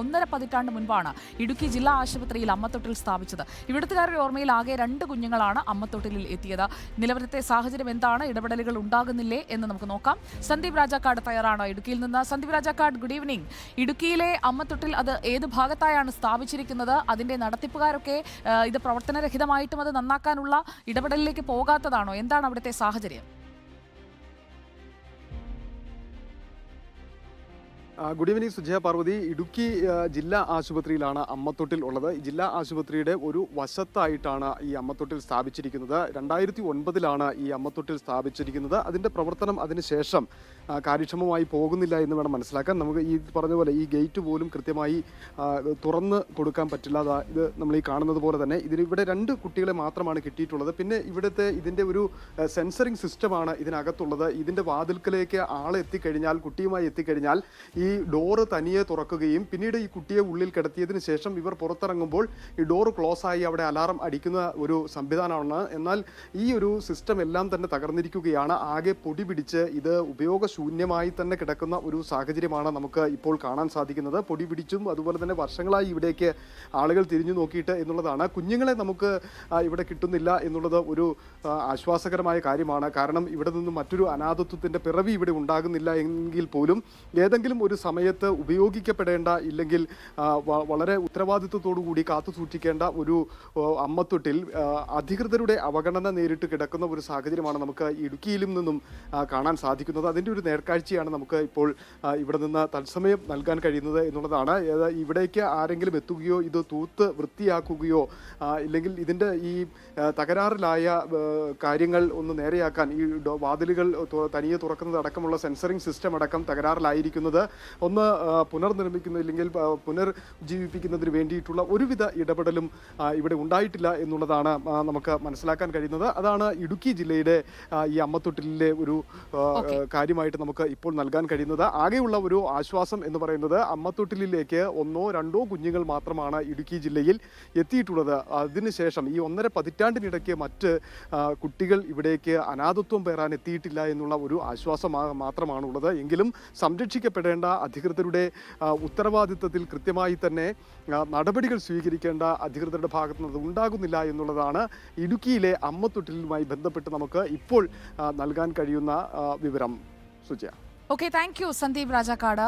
1.5 പതിറ്റാണ്ട് മുൻപാണ് ഇടുക്കി ജില്ലാ ആശുപത്രിയിൽ അമ്മത്തൊട്ടിൽ സ്ഥാപിച്ചത്. ഇവിടുത്തുകാരുടെ ഓർമ്മയിൽ ആകെ 2 കുഞ്ഞുങ്ങളാണ് അമ്മത്തൊട്ടിലിൽ എത്തിയത്. നിലവിലത്തെ സാഹചര്യം എന്താണ്? ഇടപെടലുകൾ ഉണ്ടാകുന്നില്ലേ എന്ന് നമുക്ക് നോക്കാം. സന്ദീപ് രാജാക്കാട് തയ്യാറാണ് ഇടുക്കിയിൽ നിന്ന്. Sandeep Rajakkad, good evening. ഇടുക്കിയിലെ അമ്മത്തൊട്ടിൽ അത് ഏത് ഭാഗത്തായാണ് സ്ഥാപിച്ചിരിക്കുന്നത്? അതിന്റെ നടത്തിപ്പുകാരൊക്കെ ഇത് പ്രവർത്തനരഹിതമായിട്ടും അത് നന്നാക്കാനുള്ള ഇടപെടലിലേക്ക് പോകാത്തതാണോ? എന്താണ് അവിടുത്തെ സാഹചര്യം? Good evening Sujaya Parvathi. ഇടുക്കി ജില്ലാ ആശുപത്രിയിലാണ് അമ്മത്തൊട്ടിൽ ഉള്ളത്. ജില്ലാ ആശുപത്രിയുടെ ഒരു വശത്തായിട്ടാണ് ഈ അമ്മത്തൊട്ടിൽ സ്ഥാപിച്ചിരിക്കുന്നത്. 2009 ഈ അമ്മത്തൊട്ടിൽ സ്ഥാപിച്ചിരിക്കുന്നത്. അതിൻ്റെ പ്രവർത്തനം അതിനുശേഷം കാര്യക്ഷമമായി പോകുന്നില്ല എന്ന് വേണം മനസ്സിലാക്കാൻ. നമുക്ക് ഈ പറഞ്ഞ പോലെ ഈ ഗേറ്റ് പോലും കൃത്യമായി തുറന്ന് കൊടുക്കാൻ പറ്റില്ല. ഇത് നമ്മൾ ഈ കാണുന്നത് പോലെ തന്നെ ഇവിടെ 2 കുട്ടികളെ മാത്രമാണ് കിട്ടിയിട്ടുള്ളത്. പിന്നെ ഇതിൻ്റെ ഒരു സെൻസറിങ് സിസ്റ്റമാണ് ഇതിനകത്തുള്ളത്. ഇതിൻ്റെ വാതിൽക്കലേക്ക് ആൾ എത്തിക്കഴിഞ്ഞാൽ, കുട്ടിയുമായി എത്തിക്കഴിഞ്ഞാൽ ഈ ഡോറ് തനിയെ തുറക്കുകയും പിന്നീട് ഈ കുട്ടിയെ ഉള്ളിൽ കിടത്തിയതിന് ശേഷം ഇവർ പുറത്തിറങ്ങുമ്പോൾ ഈ ഡോറ് ക്ലോസ് ആയി അവിടെ അലാറം അടിക്കുന്ന ഒരു സംവിധാനമാണ്. എന്നാൽ ഈ ഒരു സിസ്റ്റം എല്ലാം തന്നെ തകർന്നിരിക്കുകയാണ്. ആകെ പൊടി പിടിച്ച് ഇത് ഉപയോഗശൂന്യമായി തന്നെ കിടക്കുന്ന ഒരു സാഹചര്യമാണ് നമുക്ക് ഇപ്പോൾ കാണാൻ സാധിക്കുന്നത്. പൊടി പിടിച്ചും അതുപോലെ തന്നെ വർഷങ്ങളായി ഇവിടേക്ക് ആളുകൾ തിരിഞ്ഞു നോക്കിയിട്ട് എന്നുള്ളതാണ്. കുഞ്ഞുങ്ങളെ നമുക്ക് ഇവിടെ കിട്ടുന്നില്ല എന്നുള്ളത് ഒരു ആശ്വാസകരമായ കാര്യമാണ്. കാരണം ഇവിടെ നിന്നും മറ്റൊരു അനാഥത്വത്തിൻ്റെ പിറവി ഇവിടെ ഉണ്ടാകുന്നില്ല എങ്കിൽ പോലും ഏതെങ്കിലും ഒരു സമയത്ത് ഉപയോഗിക്കപ്പെടേണ്ട, ഇല്ലെങ്കിൽ വളരെ ഉത്തരവാദിത്വത്തോടുകൂടി കാത്തു സൂക്ഷിക്കേണ്ട ഒരു അമ്മത്തൊട്ടിൽ അധികൃതരുടെ അവഗണന നേരിട്ട് കിടക്കുന്ന ഒരു സാഹചര്യമാണ് നമുക്ക് ഇടുക്കിയിലും നിന്നും കാണാൻ സാധിക്കുന്നത്. അതിൻ്റെ ഒരു നേർക്കാഴ്ചയാണ് നമുക്ക് ഇപ്പോൾ ഇവിടെ നിന്ന് തത്സമയം നൽകാൻ കഴിയുന്നത് എന്നുള്ളതാണ്. ഇവിടേക്ക് ആരെങ്കിലും എത്തുകയോ ഇത് തൂത്ത് വൃത്തിയാക്കുകയോ ഇല്ലെങ്കിൽ ഇതിൻ്റെ ഈ തകരാറിലായ കാര്യങ്ങൾ ഒന്ന് നേരെയാക്കാൻ, ഈ വാതിലുകൾ തനിയെ തുറക്കുന്നത് അടക്കമുള്ള സെൻസറിങ് സിസ്റ്റം അടക്കം തകരാറിലായിരിക്കുന്നത് ഒന്ന് പുനർനിർമ്മിക്കുന്ന ഇല്ലെങ്കിൽ പുനർജീവിപ്പിക്കുന്നതിന് വേണ്ടിയിട്ടുള്ള ഒരുവിധ ഇടപെടലും ഇവിടെ ഉണ്ടായിട്ടില്ല എന്നുള്ളതാണ് നമുക്ക് മനസ്സിലാക്കാൻ കഴിയുന്നത്. അതാണ് ഇടുക്കി ജില്ലയുടെ ഈ അമ്മത്തൊട്ടിലെ ഒരു കാര്യമായിട്ട് നമുക്ക് ഇപ്പോൾ നൽകാൻ കഴിയുന്നത്. ആകെയുള്ള ഒരു ആശ്വാസം എന്ന് പറയുന്നത് അമ്മത്തൊട്ടിലേക്ക് 1 or 2 കുഞ്ഞുങ്ങൾ മാത്രമാണ് ഇടുക്കി ജില്ലയിൽ എത്തിയിട്ടുള്ളത്. അതിനുശേഷം ഈ 1.5 പതിറ്റാണ്ടിനിടയ്ക്ക് മറ്റ് കുട്ടികൾ ഇവിടേക്ക് അനാഥത്വം പേറാൻ എത്തിയിട്ടില്ല എന്നുള്ള ഒരു ആശ്വാസം മാത്രമാണുള്ളത്. എങ്കിലും സംരക്ഷിക്കപ്പെടേണ്ട അധികൃതരുടെ ഉത്തരവാദിത്തത്തിൽ കൃത്യമായി തന്നെ നടപടികൾ സ്വീകരിക്കേണ്ട അധികൃതരുടെ ഭാഗത്തു നിന്ന് ഉണ്ടാകുന്നില്ല എന്നുള്ളതാണ് ഇടുക്കിയിലെ അമ്മത്തൊട്ടിലുമായി ബന്ധപ്പെട്ട് നമുക്ക് ഇപ്പോൾ നൽകാൻ കഴിയുന്ന വിവരം. Sujaya. Okay, thank you Sandeep Rajakkad.